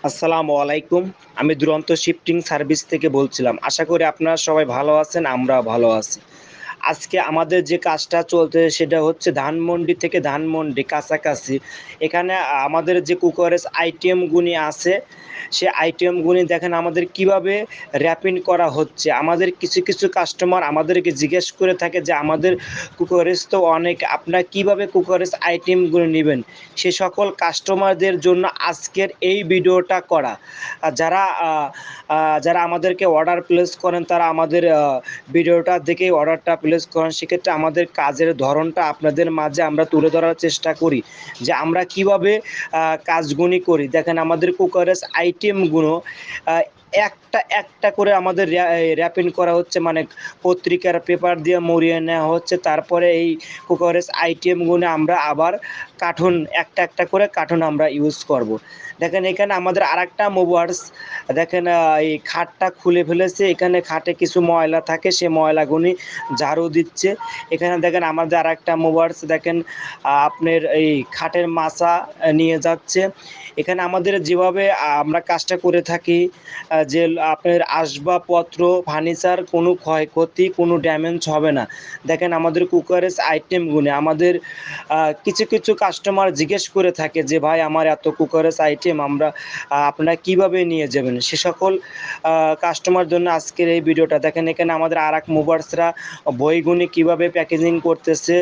আসসালামু আলাইকুম। আমি দুরন্ত শিফটিং সার্ভিস থেকে বলছিলাম। আশা করি আপনারা সবাই ভালো আছেন, আমরাও ভালো আছি। আজকে আমাদের যে কাজটা চলতেছে সেটা হচ্ছে ধানমন্ডি থেকে ধানমন্ডি কাছাকাছি। এখানে আমাদের যে কুকারেজ আইটেমগুলি আছে, সে আইটেমগুলি দেখেন আমাদের কিভাবে র‍্যাপিং করা হচ্ছে। আমাদের কিছু কাস্টমার আমাদেরকে জিজ্ঞেস করে থাকে যে, "আমাদের কুকারেজ তো অনেক, আপনারা কিভাবে কুকারেজ আইটেমগুলো নিবেন?" সে সকল কাস্টমারদের জন্য আজকের এই ভিডিওটা করা। যারা আ আ যারা আমাদেরকে অর্ডার প্লেস করেন তারা আমাদের ভিডিওটা দেখেই অর্ডারটা প্লেস করেন। সেক্ষেত্রে আমাদের কাজের ধরনটা আপনাদের মাঝে আমরা তুলে ধরার চেষ্টা করি যে আমরা কিভাবে কাজগুলি করি। দেখেন আমাদের কুকারেজ আইটেমগুলো আ একটা করে আমাদের র‍্যাপিং করা হচ্ছে, মানে পত্রিকার পেপার দিয়ে মুড়িয়ে নেওয়া হচ্ছে। তারপরে এই কুকারেজ আইটেমগুলো আমরা আবার একটা করে কার্টুন আমরা ইউজ করব। দেখেন এখানে আমাদের আরেকটা মুভার্স, দেখেন এই খাটটা খুলে ফেলেছে। এখানে খাটে কিছু ময়লা থাকে, সে ময়লাগুলি ঝাড়ু দিচ্ছে। এখানে দেখেন আমাদের আরেকটা মুভার্স, দেখেন আপনার এই খাটের মাচা নিয়ে যাচ্ছে। এখানে আমাদের যেভাবে আমরা কাজটা করে থাকি, যে আপনার আসবাবপত্র, ফার্নিচার কোনো ক্ষয়ক্ষতি, কোনো ড্যামেজ হবে না। দেখেন আমাদের কুকারেজ আইটেমগুলি আমাদের কিছু কাস্টমার জিজ্ঞেস করে থাকে যে, "ভাই আমার এত কুকারেজ আইটেম আপনারা কিভাবে নিয়ে যাবেন?" সে সকল কাস্টমার জন্য আজকের এই ভিডিওটা। দেখেন এখানে আমাদের আরেক মুভার্সরা বইগুলি কিভাবে প্যাকেজিং করতেছে।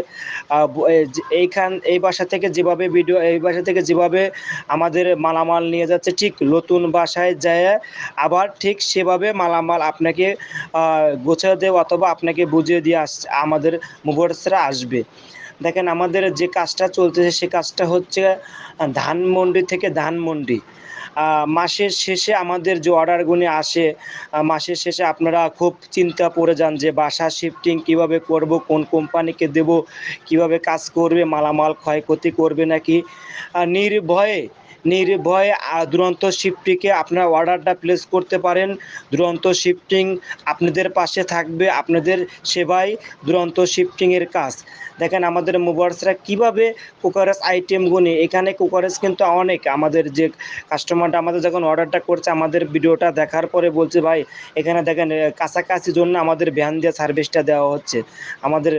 এই বাসা থেকে যেভাবে আমাদের মালামাল নিয়ে যাচ্ছে, ঠিক নতুন বাসায় যেয়ে আবার ঠিক সেভাবে মালামাল আপনাকে গোছায় দেওয়া অথবা আপনাকে বুঝিয়ে দিয়ে আমাদের মুভার্সরা আসবে। দেখেন আমাদের যে কাজটা চলতেছে সে কাজটা হচ্ছে ধানমন্ডি থেকে ধানমন্ডি। মাসের শেষে আমাদের যে অর্ডারগুলি আসে, মাসের শেষে আপনারা খুব চিন্তা পড়ে যান যে বাসা শিফটিং কীভাবে করব, কোন কোম্পানিকে দেব, কীভাবে কাজ করবে, মালামাল ক্ষয়ক্ষতি করবে নাকি। নির্ভয়ে দুরন্ত শিফটিংয়ে আপনারা অর্ডারটা প্লেস করতে পারেন। দুরন্ত শিফটিং আপনাদের পাশে থাকবে, আপনাদের সেবায় দুরন্ত শিফটিংয়ের কাজ। দেখেন আমাদের মুভার্সরা কীভাবে কুকারেজ আইটেমগুলি, এখানে কুকারেজ কিন্তু অনেক। আমাদের যে কাস্টমারটা আমাদের যখন অর্ডারটা করছে, আমাদের ভিডিওটা দেখার পরে বলছে, "ভাই এখানে দেখেন কাছাকাছির জন্য আমাদের ভ্যান দিয়ে সার্ভিসটা দেওয়া হচ্ছে। আমাদের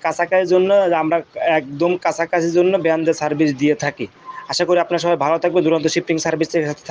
কাছাকাছির জন্য আমরা একদম কাছাকাছির জন্য ভ্যান দিয়ে সার্ভিস দিয়ে থাকি।" আশা করি আপনারা সবাই ভালো থাকবেন। দুরন্ত শিফটিং সার্ভিসের সাথে